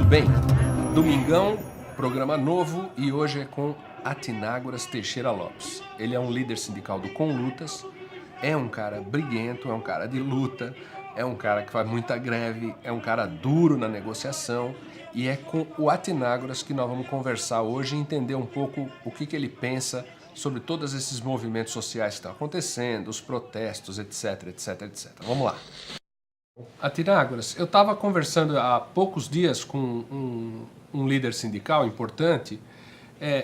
Bem, domingão, programa novo e hoje é com Atinágoras Teixeira Lopes. Ele é um líder sindical do Conlutas, é um cara briguento, é um cara de luta, é um cara que faz muita greve, é um cara duro na negociação e é com o Atinágoras que nós vamos conversar hoje e entender um pouco o que ele pensa sobre todos esses movimentos sociais que estão acontecendo, os protestos, etc, etc, etc. Vamos lá. Atinágoras, eu estava conversando há poucos dias com um líder sindical importante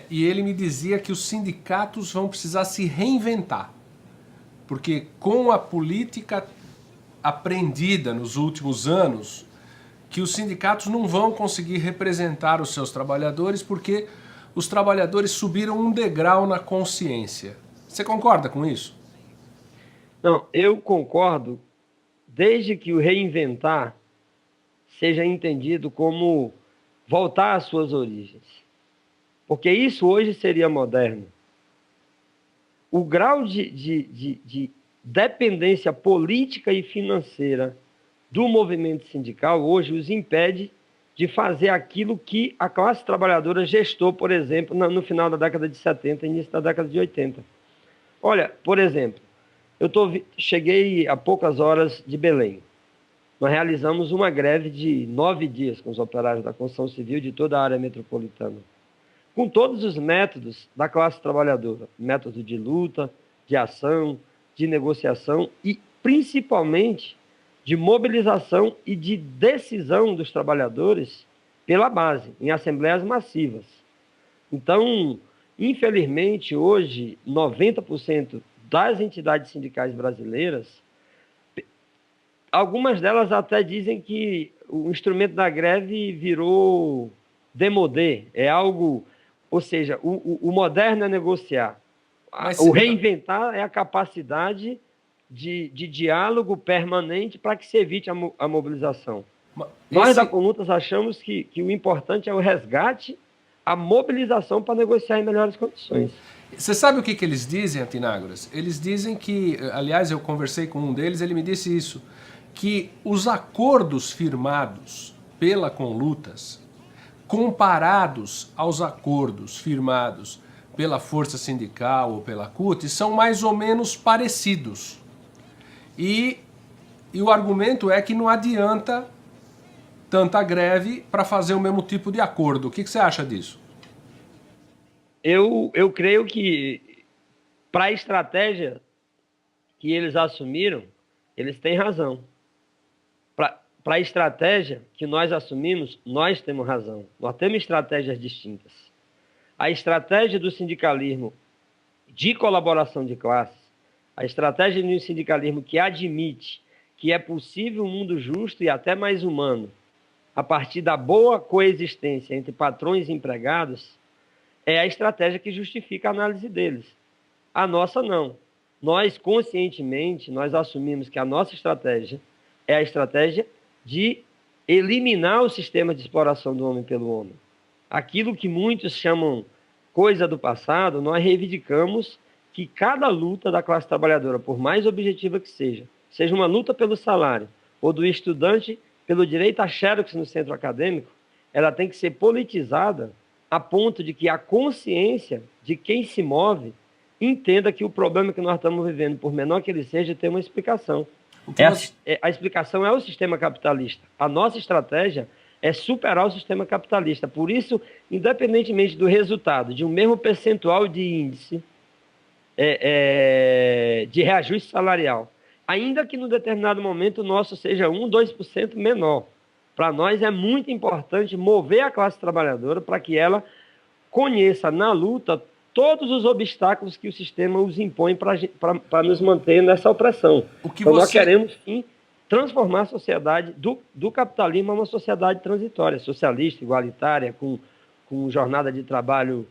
e ele me dizia que os sindicatos vão precisar se reinventar, porque com a política aprendida nos últimos anos, que os sindicatos não vão conseguir representar os seus trabalhadores porque os trabalhadores subiram um degrau na consciência. Você concorda com isso? Não, eu concordo, desde que o reinventar seja entendido como voltar às suas origens. Porque isso hoje seria moderno. O grau de dependência política e financeira do movimento sindical hoje os impede de fazer aquilo que a classe trabalhadora gestou, por exemplo, no final da década de 70 e início da década de 80. Olha, por exemplo, cheguei há poucas horas de Belém. Nós realizamos uma greve de 9 dias com os operários da construção civil de toda a área metropolitana, com todos os métodos da classe trabalhadora, método de luta, de ação, de negociação e, principalmente, de mobilização e de decisão dos trabalhadores pela base, em assembleias massivas. Então, infelizmente, hoje, 90% das entidades sindicais brasileiras, algumas delas até dizem que o instrumento da greve virou demodé, é algo, ou seja, o moderno é negociar. O reinventar é a capacidade de diálogo permanente para que se evite a mobilização. Nós da Conlutas achamos que o importante é o resgate, a mobilização para negociar em melhores condições. Você sabe o que eles dizem, Atinágoras? Eles dizem que, aliás, eu conversei com um deles, ele me disse isso, que os acordos firmados pela Conlutas, comparados aos acordos firmados pela Força Sindical ou pela CUT, são mais ou menos parecidos. E o argumento é que não adianta tanta greve para fazer o mesmo tipo de acordo. O que você acha disso? Eu creio que, para a estratégia que eles assumiram, eles têm razão. Para a estratégia que nós assumimos, nós temos razão. Nós temos estratégias distintas. A estratégia do sindicalismo de colaboração de classes, a estratégia do sindicalismo que admite que é possível um mundo justo e até mais humano, a partir da boa coexistência entre patrões e empregados, é a estratégia que justifica a análise deles. A nossa não. Nós, conscientemente, nós assumimos que a nossa estratégia é a estratégia de eliminar o sistema de exploração do homem pelo homem. Aquilo que muitos chamam coisa do passado, nós reivindicamos que cada luta da classe trabalhadora, por mais objetiva que seja uma luta pelo salário ou do estudante pelo direito a xerox no centro acadêmico, ela tem que ser politizada a ponto de que a consciência de quem se move entenda que o problema que nós estamos vivendo, por menor que ele seja, tem uma explicação. A explicação é o sistema capitalista. A nossa estratégia é superar o sistema capitalista. Por isso, independentemente do resultado de um mesmo percentual de índice de reajuste salarial, ainda que no determinado momento o nosso seja 1, 2% menor, para nós é muito importante mover a classe trabalhadora para que ela conheça na luta todos os obstáculos que o sistema os impõe para nos manter nessa opressão. Então, nós queremos, sim, transformar a sociedade do capitalismo a uma sociedade transitória, socialista, igualitária, com jornada de trabalho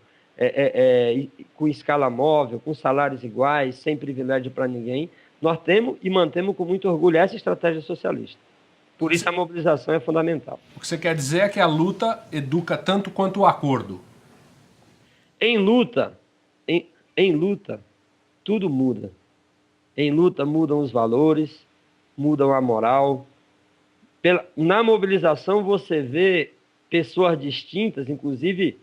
com escala móvel, com salários iguais, sem privilégio para ninguém. Nós temos e mantemos com muito orgulho essa estratégia socialista. Por isso a mobilização é fundamental. O que você quer dizer é que a luta educa tanto quanto o acordo. Em luta, tudo muda. Em luta mudam os valores, mudam a moral. Na mobilização você vê pessoas distintas, inclusive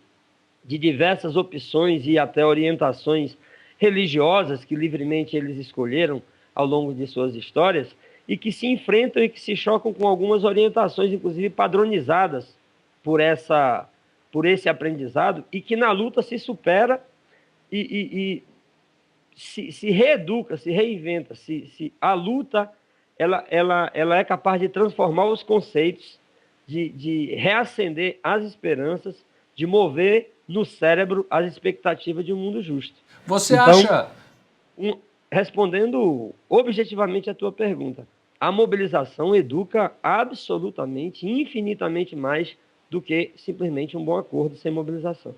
de diversas opções e até orientações religiosas que livremente eles escolheram ao longo de suas histórias, e que se enfrentam e que se chocam com algumas orientações, inclusive padronizadas por esse aprendizado, e que na luta se supera e se reeduca, se reinventa. A luta ela é capaz de transformar os conceitos, de reacender as esperanças, de mover no cérebro as expectativas de um mundo justo. Você acha... Respondendo objetivamente a tua pergunta, a mobilização educa absolutamente, infinitamente mais do que simplesmente um bom acordo sem mobilização.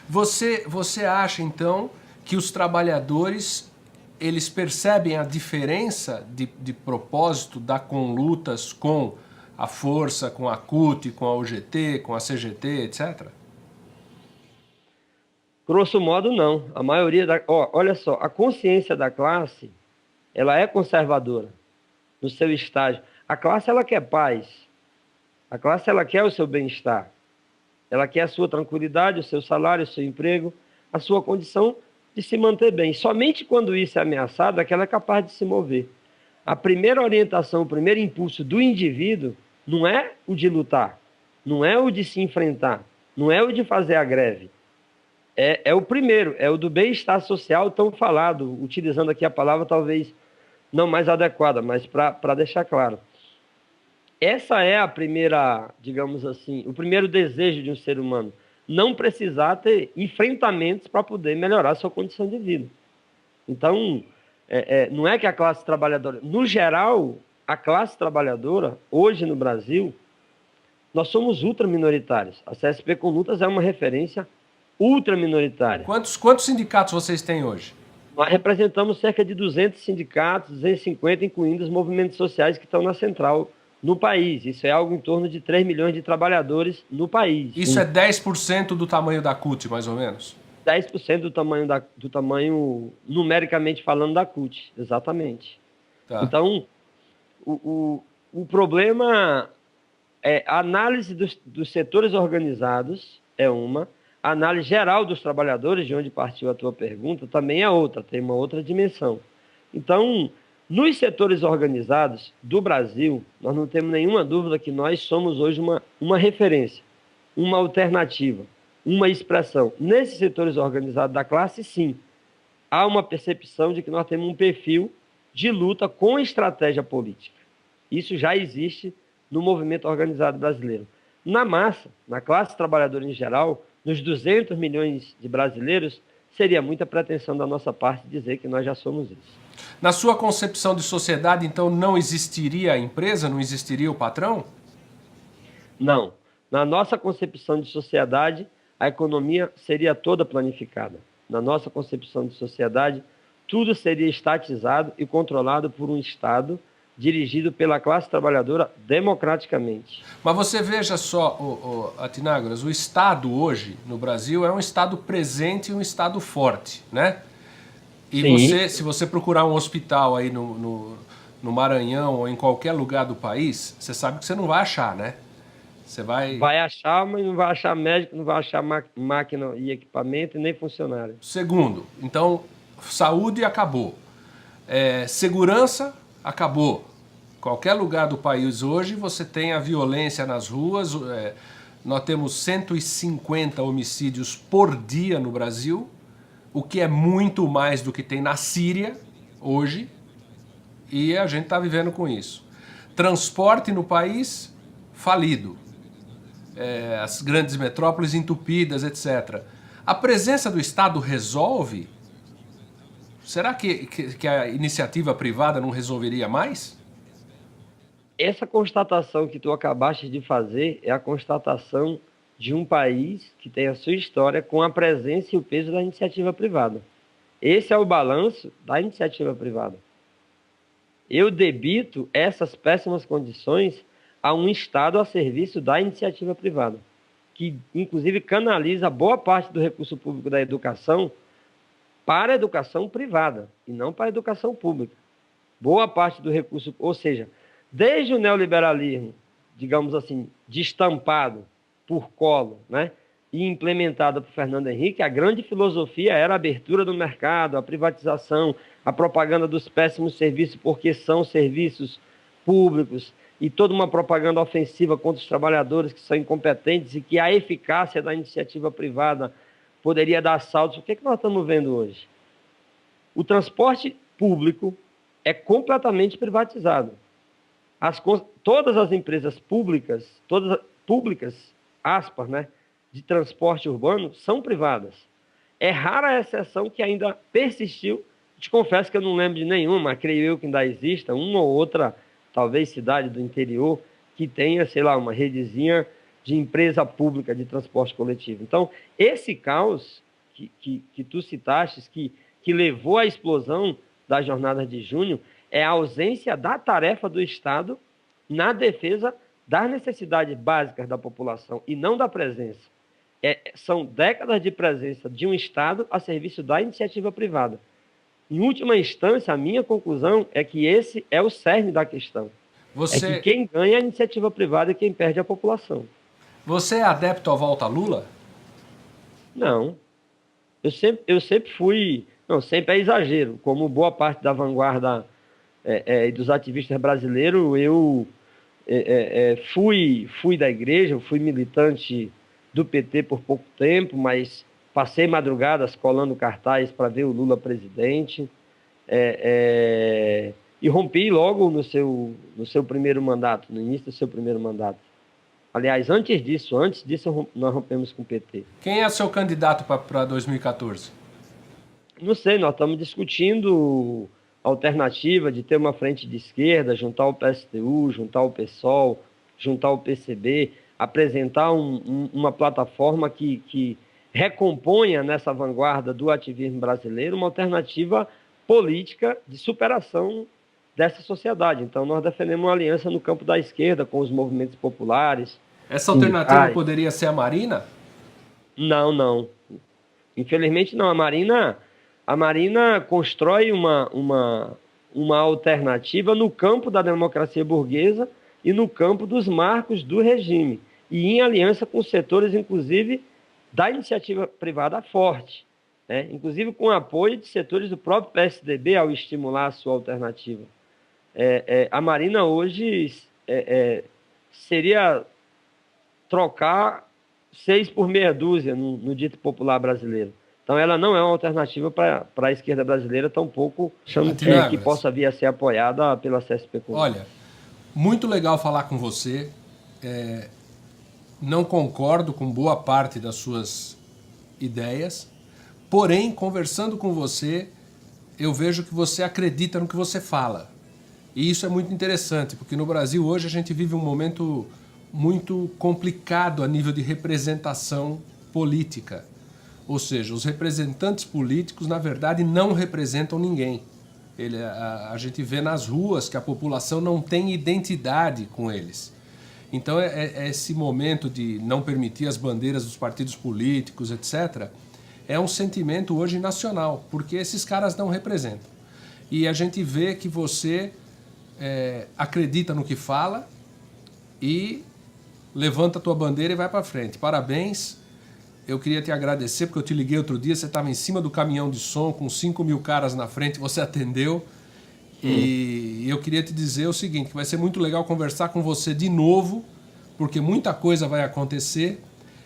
Você acha, então, que os trabalhadores eles percebem a diferença de propósito da Conlutas com a Força, com a CUT, com a UGT, com a CGT, etc.? Grosso modo, não. A maioria olha só, a consciência da classe, ela é conservadora no seu estágio. A classe, ela quer paz. A classe, ela quer o seu bem-estar. Ela quer a sua tranquilidade, o seu salário, o seu emprego, a sua condição de se manter bem. Somente quando isso é ameaçado é que ela é capaz de se mover. A primeira orientação, o primeiro impulso do indivíduo não é o de lutar, não é o de se enfrentar, não é o de fazer a greve. É o primeiro, é o do bem-estar social tão falado, utilizando aqui a palavra talvez não mais adequada, mas para deixar claro. Essa é a primeira, digamos assim, o primeiro desejo de um ser humano, não precisar ter enfrentamentos para poder melhorar a sua condição de vida. Então, não é que a classe trabalhadora, no geral, a classe trabalhadora, hoje no Brasil, nós somos ultraminoritários. A CSP Conlutas é uma referência ultraminoritária. Quantos sindicatos vocês têm hoje? Nós representamos cerca de 200 sindicatos, 250, incluindo os movimentos sociais que estão na central no país. Isso é algo em torno de 3 milhões de trabalhadores no país. Isso é 10% do tamanho da CUT, mais ou menos? 10% do tamanho, numericamente falando, da CUT, exatamente. Tá. Então, o problema é a análise dos setores organizados, é uma. A análise geral dos trabalhadores, de onde partiu a tua pergunta, também é outra, tem uma outra dimensão. Então, nos setores organizados do Brasil, nós não temos nenhuma dúvida que nós somos hoje uma referência, uma alternativa, uma expressão. Nesses setores organizados da classe, sim, há uma percepção de que nós temos um perfil de luta com estratégia política. Isso já existe no movimento organizado brasileiro. Na massa, na classe trabalhadora em geral, nos 200 milhões de brasileiros, seria muita pretensão da nossa parte dizer que nós já somos isso. Na sua concepção de sociedade, então, não existiria a empresa, não existiria o patrão? Não. Na nossa concepção de sociedade, a economia seria toda planificada. Na nossa concepção de sociedade, tudo seria estatizado e controlado por um Estado dirigido pela classe trabalhadora democraticamente. Mas você veja só, Athenagoras, o Estado hoje no Brasil é um Estado presente e um Estado forte, né? E você, se você procurar um hospital aí no Maranhão ou em qualquer lugar do país, você sabe que você não vai achar, né? Você vai achar, mas não vai achar médico, não vai achar máquina e equipamento e nem funcionário. Segundo, então, saúde acabou. Segurança acabou. Qualquer lugar do país hoje você tem a violência nas ruas. Nós temos 150 homicídios por dia no Brasil, o que é muito mais do que tem na Síria hoje, e a gente está vivendo com isso. Transporte no país falido. As grandes metrópoles entupidas, etc. A presença do Estado resolve? Será que a iniciativa privada não resolveria mais? Essa constatação que tu acabaste de fazer é a constatação de um país que tem a sua história com a presença e o peso da iniciativa privada. Esse é o balanço da iniciativa privada. Eu debito essas péssimas condições a um Estado a serviço da iniciativa privada, que inclusive canaliza boa parte do recurso público da educação para a educação privada e não para a educação pública. Boa parte do recurso, ou seja, desde o neoliberalismo, digamos assim, destampado por Collor, né, e implementada por Fernando Henrique, a grande filosofia era a abertura do mercado, a privatização, a propaganda dos péssimos serviços, porque são serviços públicos, e toda uma propaganda ofensiva contra os trabalhadores que são incompetentes e que a eficácia da iniciativa privada poderia dar saltos. O que nós estamos vendo hoje? O transporte público é completamente privatizado. Todas as empresas públicas, aspas, né, de transporte urbano, são privadas. É rara a exceção que ainda persistiu. Te confesso que eu não lembro de nenhuma, mas creio eu que ainda exista uma ou outra, talvez cidade do interior, que tenha, sei lá, uma redezinha de empresa pública de transporte coletivo. Então, esse caos que tu citaste, que levou à explosão das jornadas de junho, é a ausência da tarefa do Estado na defesa das necessidades básicas da população e não da presença. São décadas de presença de um Estado a serviço da iniciativa privada. Em última instância, a minha conclusão é que esse é o cerne da questão. É que quem ganha é a iniciativa privada e quem perde é a população. Você é adepto à volta a Lula? Não. Eu sempre fui... Não, sempre é exagero. Como boa parte da vanguarda e dos ativistas brasileiros, eu fui da igreja, fui militante do PT por pouco tempo, mas passei madrugadas colando cartaz para ver o Lula presidente, e rompi logo no seu primeiro mandato, no início do seu primeiro mandato. Aliás, antes disso nós rompemos com o PT. Quem é seu candidato para 2014? Não sei, nós estamos discutindo a alternativa de ter uma frente de esquerda, juntar o PSTU, juntar o PSOL, juntar o PCB, apresentar uma plataforma que recomponha nessa vanguarda do ativismo brasileiro uma alternativa política de superação dessa sociedade. Então, nós defendemos uma aliança no campo da esquerda com os movimentos populares. Essa alternativa poderia ser a Marina? Não. Infelizmente, não. A Marina constrói uma alternativa no campo da democracia burguesa e no campo dos marcos do regime, e em aliança com setores, inclusive, da iniciativa privada forte, né? Inclusive com apoio de setores do próprio PSDB ao estimular a sua alternativa. A Marina hoje seria trocar 6 por meia dúzia no dito popular brasileiro. Então, ela não é uma alternativa para a esquerda brasileira, tampouco que possa vir a ser apoiada pela CSP. Olha, muito legal falar com você. Não concordo com boa parte das suas ideias, porém, conversando com você, eu vejo que você acredita no que você fala. E isso é muito interessante, porque no Brasil hoje a gente vive um momento muito complicado a nível de representação política. Ou seja, os representantes políticos, na verdade, não representam ninguém. A gente vê nas ruas que a população não tem identidade com eles. Então, esse momento de não permitir as bandeiras dos partidos políticos, etc., é um sentimento hoje nacional, porque esses caras não representam. E a gente vê que você acredita no que fala e levanta a tua bandeira e vai para frente. Parabéns. Eu queria te agradecer, porque eu te liguei outro dia, você estava em cima do caminhão de som com 5 mil caras na frente, você atendeu. E eu queria te dizer o seguinte, que vai ser muito legal conversar com você de novo, porque muita coisa vai acontecer.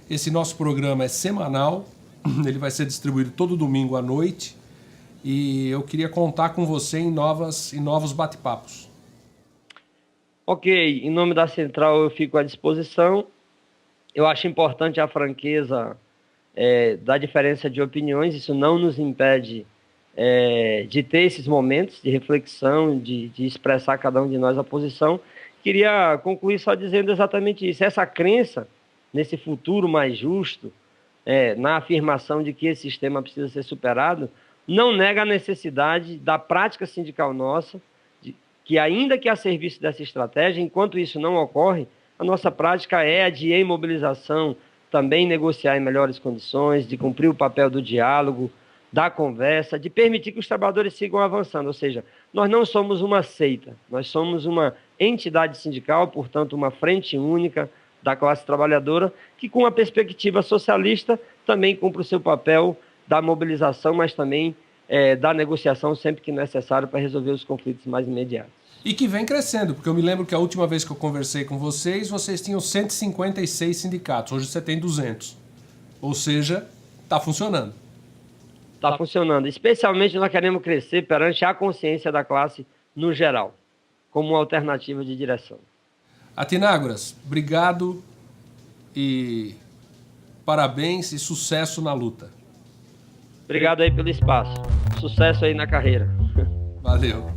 Esse nosso programa é semanal, ele vai ser distribuído todo domingo à noite, e eu queria contar com você em novos bate-papos. Ok, em nome da Central eu fico à disposição. Eu acho importante a franqueza da diferença de opiniões, isso não nos impede de ter esses momentos de reflexão, de expressar cada um de nós a posição. Queria concluir só dizendo exatamente isso. Essa crença nesse futuro mais justo, na afirmação de que esse sistema precisa ser superado, não nega a necessidade da prática sindical nossa, que ainda que a serviço dessa estratégia, enquanto isso não ocorre, a nossa prática é a de, em mobilização, também negociar em melhores condições, de cumprir o papel do diálogo, da conversa, de permitir que os trabalhadores sigam avançando. Ou seja, nós não somos uma seita, nós somos uma entidade sindical, portanto, uma frente única, da classe trabalhadora, que com a perspectiva socialista também cumpre o seu papel da mobilização, mas também da negociação sempre que necessário para resolver os conflitos mais imediatos. E que vem crescendo, porque eu me lembro que a última vez que eu conversei com vocês tinham 156 sindicatos, hoje você tem 200. Ou seja, está funcionando. Está funcionando. Especialmente nós queremos crescer perante a consciência da classe no geral, como uma alternativa de direção. Atinágoras, obrigado e parabéns e sucesso na luta. Obrigado aí pelo espaço. Sucesso aí na carreira. Valeu.